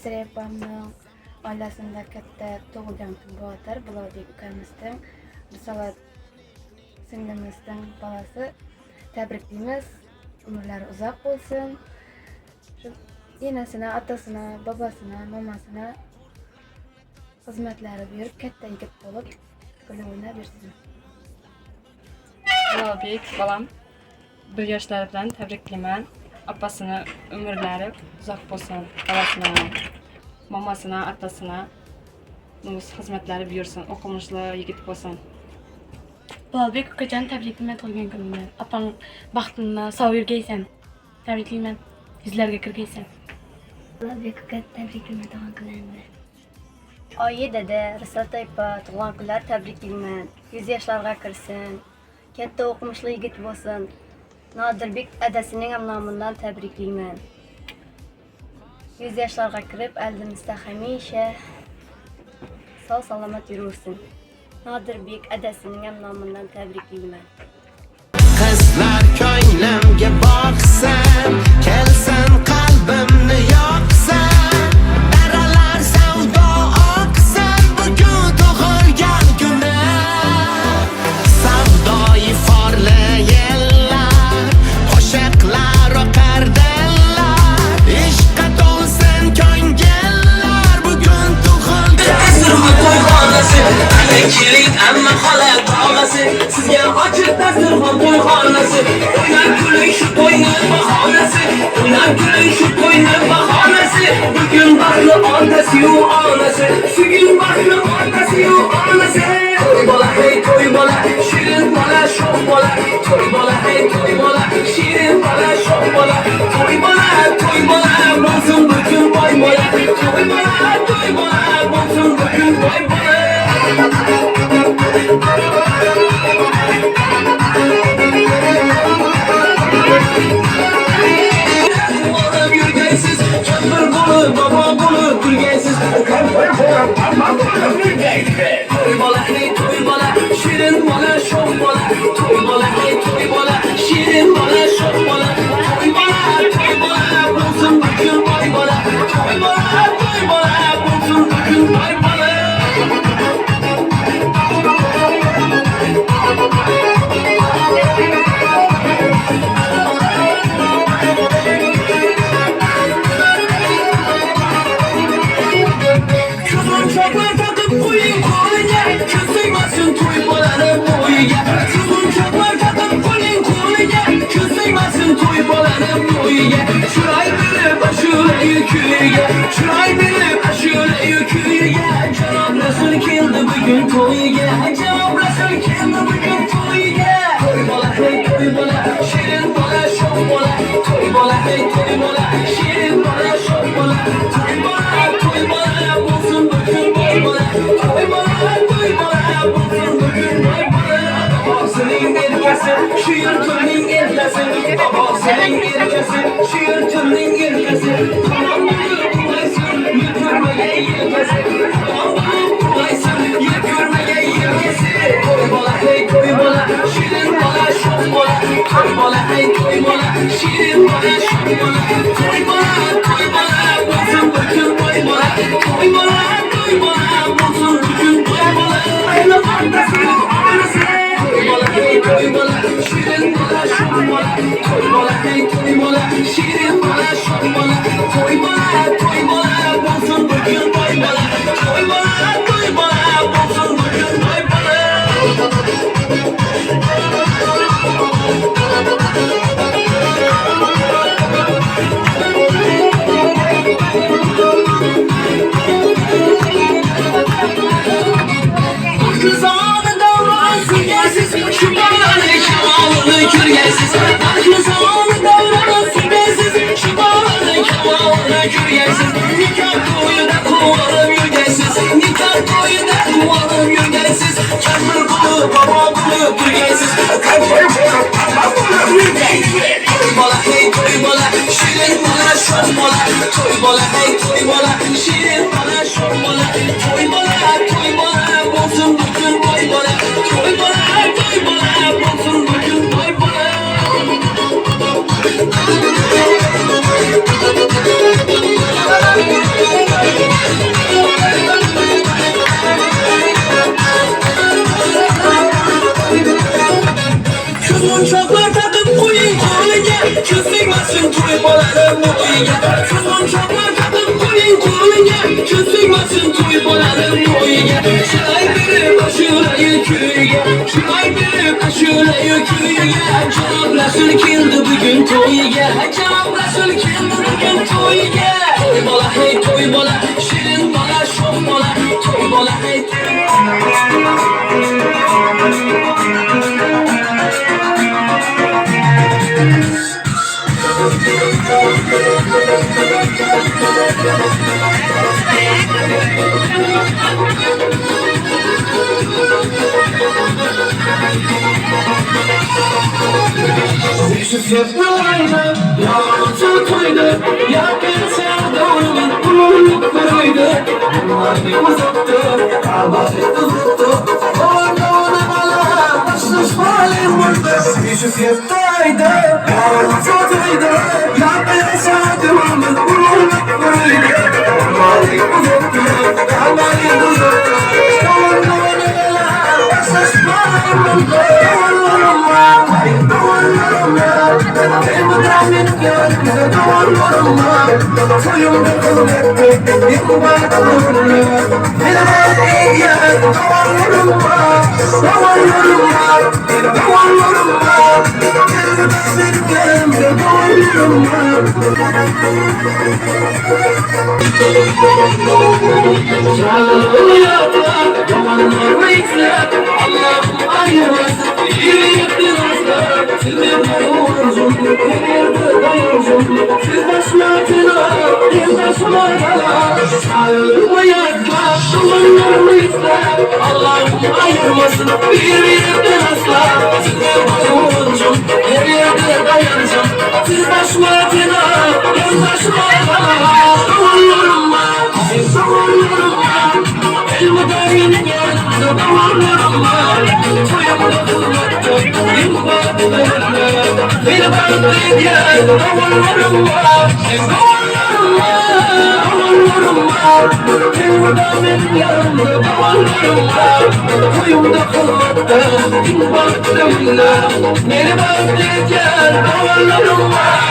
Esra yapamның oilasida katta tug'ilgan kun bo'ladir. Bulardek ukamizning, Risolat singlimizning bolasi. Tabriklaymiz. Umrlari uzoq bo'lsin. Shu enasini, otasini, babasini, mamasini xizmatlari berib katta yigit bo'lib, kulib o'ynab yursin. Ulug'bek bolam 1 yoshlari bilan tabriklayman. Opasini umrlari uzoq bo'lsin, bolasini, mamasini, otasini xizmatlari buyursin, o'qimishli yigit bo'lsin. Ulug'bek ukajon tabriklayman tug'ilgan kuningni. Opang baxtini sog' yurgaysan. Tabriklayman. Yuzlarga kirgaysan. Ulug'bek uka tabriklayman tug'ilgan kuningni. Oyi dada, Risolat opa tug'ilgan kunlar tabriklayman. 100 yoshlarga kirsin. Katta o'qimishli yigit bo'lsin. Nodirbek adasining ham nomidan tabriklayman. 100 yoshlarga kirib, oldimizda hamisha sog' salomat yursin. Nodirbek adasining ham nomidan tabriklayman. Qizlar ko'nglimga boqsan, kelsan qalbimni yoqsan, daralar savdo oqsan, bugun tug'ilgan kunim. Savdoyi forli yellar, qo'shiqlar oqar dillar, ishqqa to'lsin ko'ngillar, bugun tug'ilgan Kirik amma xola tog'asi sizga ochiq dasturxon to'yxonasi. O'ynab kuling shu to'yni bahonasi, o'ynab kuling shu to'yni bahonasi. Bugun baxtli otasi-yu onasi, bugun baxtli otasi-yu onasi. To'y bola, hey to'y bola, shirin bola, sho'x bola. To'y bola, hey to'y bola, shirin bola, sho'x bola. To'y bola, bo'lsin bugun boy bola. To'y bola, bo'lsin bugun boy bola. Olib yurgaysiz, kampir bo'lib, bobo bo'lib turgaysiz. Kampir bo'lib, bobo bo'lib yurgaysiz. To'y bola, hey to'y bola, shirin bola, sho'x bola. To'y bola, hey to'y bola, shirin bola, sho'x bola. To'y bola, bo'lsin bugun boy bola. To'y bola, bo'lsin bugun boy bola. Şuray bilip aşure yüküye, şuray bilip aşure yüküye. Cenab Resul keldi bugün to'yiga, Cenab Resul keldi bugün to'yiga. To'y bola, hey to'y bola, shirin bola, sho'x bola. To'y bola, hey to'y bola, shirin bola, sho'x bola. To'y bola, bo'lsin bugun boy bola. To'y bola, bo'lsin bugun boy bola. Babosining erkasi, shu yurtimning erkasi. Babosining erkasi, shu yurtimning erkasi. Tamam bo'lib ulaysin, yurmaga yelkasi. Tamam bo'lib ulaysin, yurmaga yelkasi. To'y bola, hey to'y bola, shirin bola, sho'x bola. To'y bola, hey to'y bola, shirin bola, sho'x bola. To'y bola, bo'lsin bugun boy bola. To'y bola, bo'lsin bugun boy bola. Ayla otasi-yu onasi. To'y bola, hey to'y bola, shirin bola, sho'x bola. To'y bola, hey to'y bola, shirin bola, sho'x bola. To'y bola, bo'lsin bugun boy bola. To'y bola, bo'lsin bugun boy bola. Çağlasın toy bolalarım toyga Çıray verip aşırayı köyge Çıray verip aşırayı köyge Canablasın keldi bugün toyga Canablasın keldi bugün toyga Toy bola hey toy bola Şirin bola şom bola Toy bola hey Yusuf yapmaydı, yağmurcu koydu Yakın sevdamın umurluk kuruydu Bunlar bir uzattı, kabahret uzattu Orada ona bana başlaş halim vurdu Yusuf yapmaydı, yağmurcu koydu Yakın sevdamın umurluk kuruydu Bunlar bir uzattı, kabahret uzattu Orada ona bana başlaş halim vurdu Allah'ım ayırmasın iyi yaptın asla Sizden dayanırsın, her yerde dayanırsın Siz başlatına, el başıma kala Sağırma yakma, dumanlarımı ister Allah'ım ayırmasın bir yaptın asla Sizden dayanırsın, her yerde dayanırsın Siz başlatına, el başıma kala Dumanlarıma, dumanlarıma Elmadayın yanında dumanlarıma Soyamda kılmaktır, yılmadı dayanma Beni bağlayın ya, dumanlarıma Dumanlarıma, dumanlarıma Elmada benim yanımda dumanlarıma Soyamda kılmaktır, yılmadı dayanma Beni bağlayın ya, dumanlarıma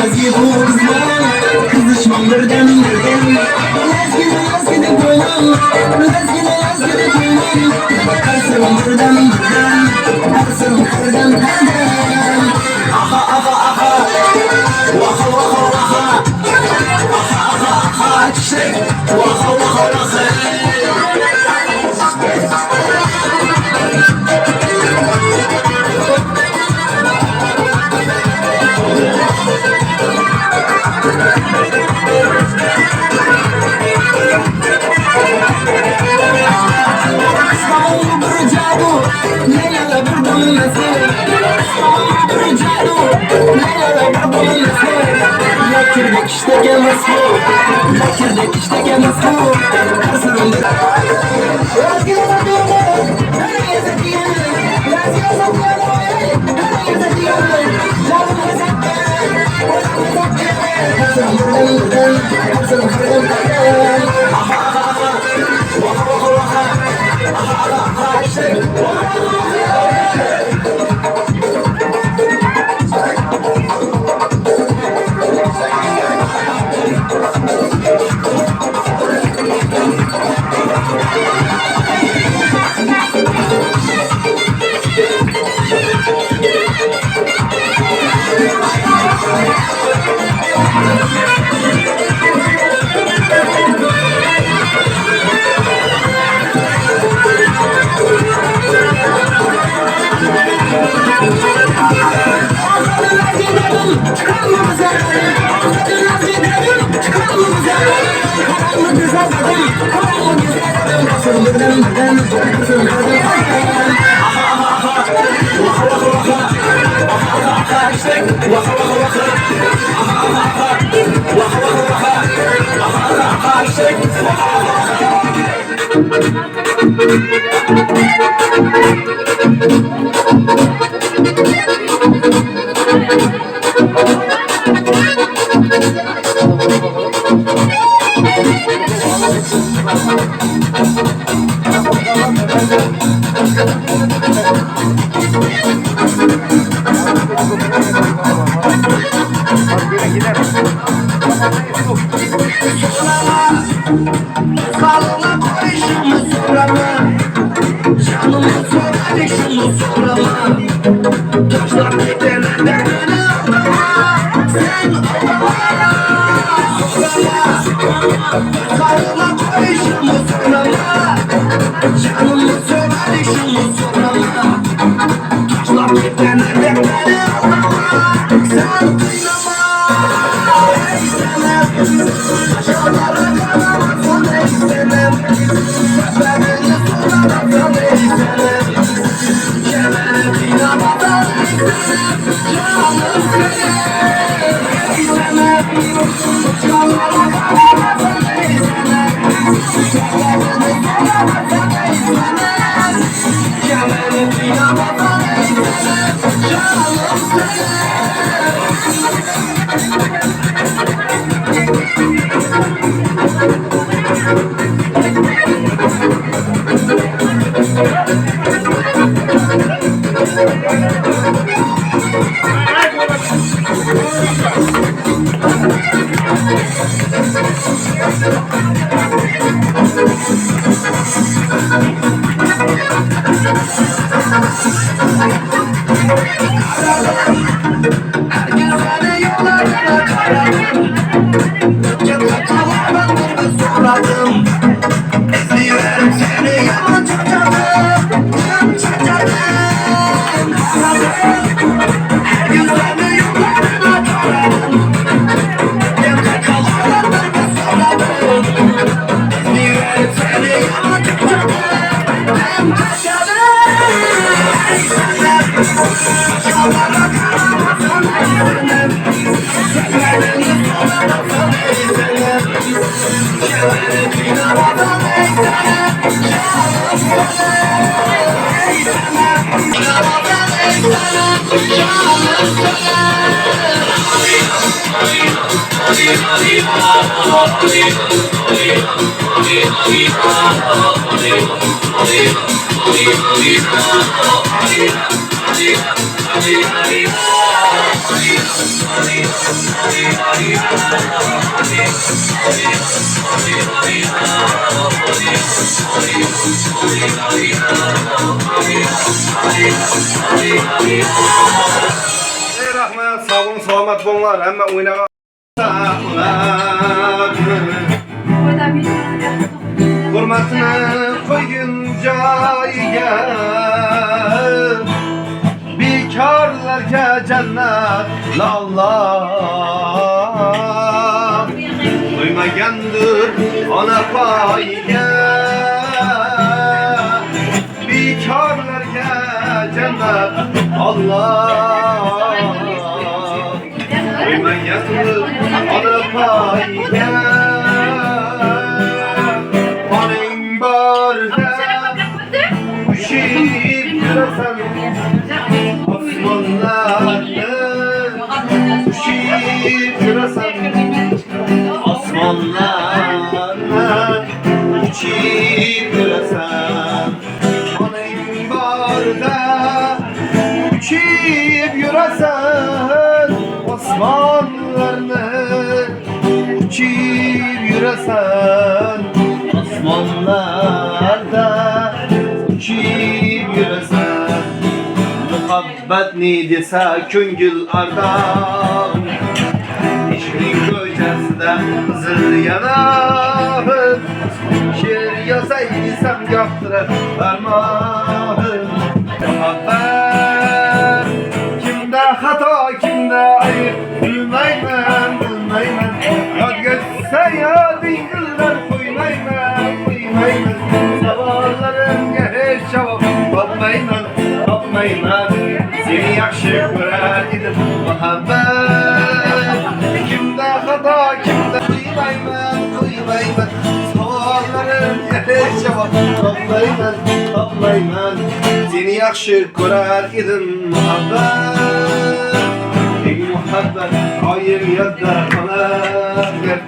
Lezgi bu kızlar kızışmam birden Lezgi de koynum Lezgi de koynum Bakarsın birden Bakarsın birden Aha aha aha Vaha vaha vaha Aha aha aha Çiçek Vaha vaha vaha İstanbul bir cadu Leyla bir bulunması İstanbul bir cadu Leyla bir bulunması Lakirdek işte gelmez bu Lakirdek işte gelmez bu Karsırım bir Lezgi satıyor Nereye satıyor Lezgi satıyor Nereye satıyor Canım satıyor Karsırım birden Karsırım birden Aha aha aha Vaha vaha vaha Aha aha aha işte Kalma koyuşumu sorama Canımı soradık şunu sorama Taşlar beklenenden beni aldama Sen aldama Sorama Kalma koyuşumu sorama Canımı soradık şunu sorama Taşlar beklenenden beni aldama Sen kıynama Ey senem Taşlara kanamazsan ey senem Sözlerini soramazsan ey senem Kemeni kıynamazsan ey senem Canım senem Ey senem Taşlara kanamazsan ey senem Sözlerini soramazsan ey senem Kemeni kıynamazsan ey senem Canım senem Herkes beni yollarına karadım Yıllar kalan ben soradım İzliyorum seni yaman çaçadım Çaçadım Her gün seni yollarına karadım Yıllar kalan ben soradım İzliyorum seni yaman çaçadım Çaçadım Ey senem Taşalara kanamazsan ey senem Sözlerini soramazsan ey senem Kemeni kıynamazsan ey senem Canım senem Ey senem Kıynamazsan ey senem Canım senem Ey rahmet, sağ olun, selamet olunlar. Hemen oynağa hürmetine koyunca gel Bikarlarca cennet Allah Duymayandır ana payge Bikarlarca cennet Allah Duymayandır ana payge Onun barda Şiir yüresen Osmanlı'nı Şiir yüresen Osmanlı'na Şiir yüresen Onun barda Şiir yüresen Osmanlı'na Şiir yüresen Osmanlı'da Şiir yüresen Muhabbet ne dese köngül ardan İşkin gölgesinde zır yanahım Şiir yazaysam yaptırır parmağım Muhabbet kimde hata kimde ayıp Bilmeymen bilmeymen Yad geçse ya dingiller koymaymen koymaymen Sabahlarım gelir cevap Tapmayman tapmayman Seni yakşı görer idim Muhabbet kimde hata kimde koymayman koymayman Sabahlarım gelir cevap Tapmayman tapmayman Seni yakşı görer idim Muhabbet Ey muhabbet hayır yadda bana ver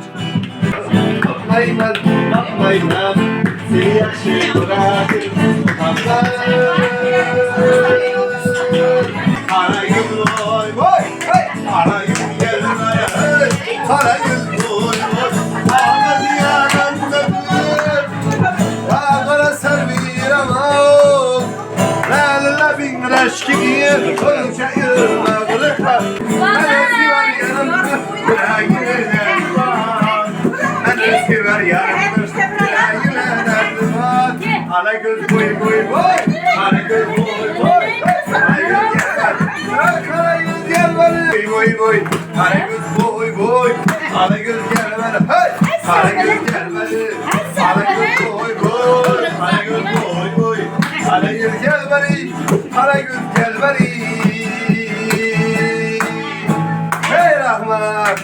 Tapmayman tapmayman Seni yakşı görer idim Muhabbet Kara gül oy oy Kara gül gelme Kara gül oy oy Ağır diyanan dökülür Ağıra servir ama Lala bin reşki giyir Koyunca yırma kılıklar Menesi var yanımda Yüreğine var Menesi var yanımda Yüreğine var Kara gül boy boy boy Kara gül boy boy Kara gül gel bana Boy boy Kara gül boy boy Kara gül gel bana Kara gül gel bana Kara gül boy boy Kara gül boy boy Kara gül gel bana Kara gül gel bana Hey Rahman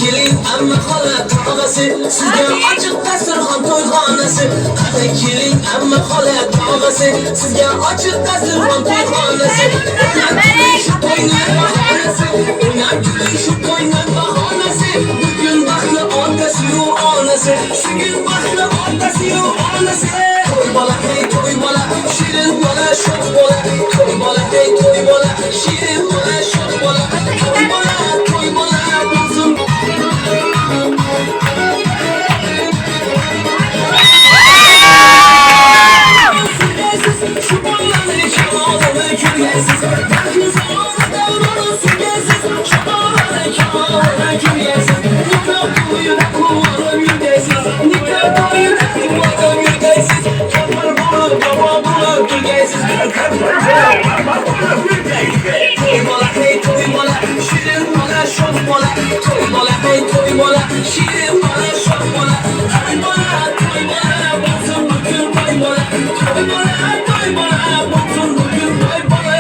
Kelin amma xola tog'asi sizga ochiq dasturxon to'yxonasi qani keling amma xola tog'asi sizga ochiq dasturxon to'yxonasi shu to'yning bahonasi o'ynab kuling shu to'yning bahonasi bugun baxtli otasi-yu onasi bugun baxtli otasi-yu onasi to'y bola hey to'y bola shirin bola sho'x bola to'y bola hey to'y bola shirin bola sho'x bola to'y bola bo'lsin Şu boylarını kemalarını kürgesiz Belki zamanında onu sürgesiz Şu boylarını kemalarını kürgesiz Nikah toyuna kullanım yürdesiz Nikah toyuna kullanım yürdesiz Kapar bulur baba bulur kürgesiz Toy bola hey toy bola Şirin bola şok bola Toy bola hey toy bola Şirin bola şok bola Toy bola Basın bugün toy bola Toy bola Basın bugün toy bola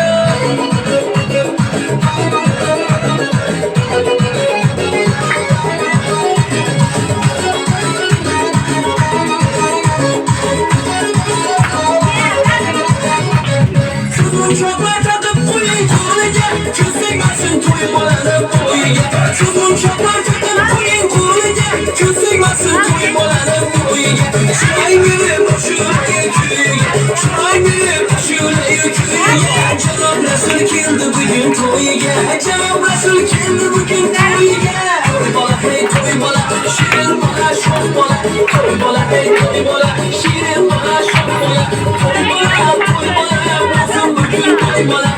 Kızlar Çocuğum çapar çapar koyun koyuya Közüymasın koyun bolanın koyuya Çıray gülüm başına yüküye Çıray gülüm başına yüküye Cenab Resul kildi bugün toyuya Cenab Resul kildi bugün toyuya Toy bola hey toy bola Şirin bola şok bola Toy bola hey toy bola Şirin bola şok bola Toy bola Resul bugün toy bola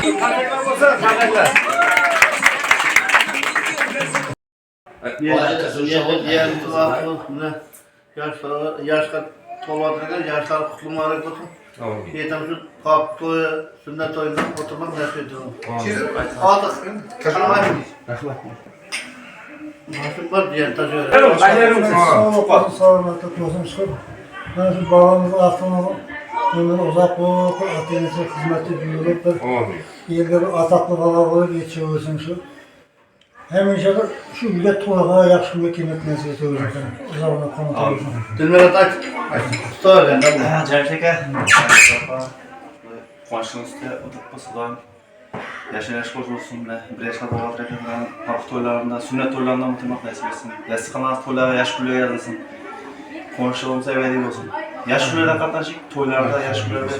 Yaşlar to'ladigan yoshlar qutlug' muborak bo'lsin. Yetim shu qop to'yi, sunnat to'yidan o'tirmak nasib etsin. Ortiq rahmat. Nasib bor diyen tajriba. Sağlıklı olsun çıkıp. Ben şu babamız aslında ömrü uzak olup, atenesi hizmeti büyülüp, yerge bir ataklı baba olup geçiyorsun şu. Hem inşallah şu ülke tuğlağa yakışıklı kıymet nasip ediyoruz. Uzağına konutuyoruz. Dilmerat aç. Tutar ben de bu. Cemşeke. Qonşunuzda o'tib bo'lsin. Yashash xo'sh bo'lsin. Bir yaşa bog'at ekan. Pop to'ylarida, sunnat to'ylarida o'tirmoq nasib etsin. Yasqamas to'ylar yash kunlar yarasin. Qonşularimiz avayli bo'lsin. Yash kunlarda qatnashib, to'ylarda yash kunlarda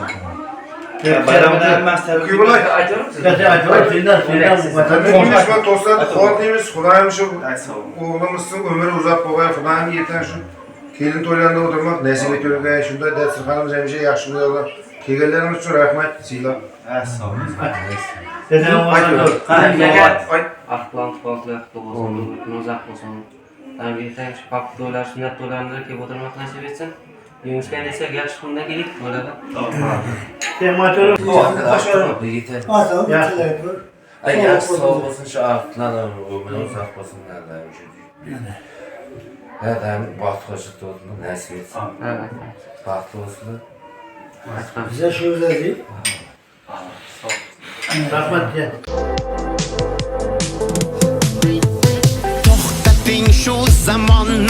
bayramda emas, tabii. Konuşma dostlar, korkuymuş, Xudoyim shu o'g'limizning umri uzoq bo'lgan, Xudoyim yetan shu kelin to'ylarida o'tirmoq nasib etgan, shunday dasturxonimiz hamisha yaxshi bo'ladi. Kelganlarimiz uchun rahmat, sizlar. Ahplant qoldilar, bo'lsin, uzoq bo'lsin. Tabriklar, paptolar, sunnat to'ylarida kelib o'tirmoq nasib etsin. Yunuskan esa yaxshi kunda kelib bo'ladi. Yaxshi sog' bo'lsin, shu aftlardan umri uzoq bo'lsin. Adam baxt qo'shib o'tni nasib etsin. Baxt bo'lsin. Bize şu özelliği. Rahmat ya. To'xtating shu zamonni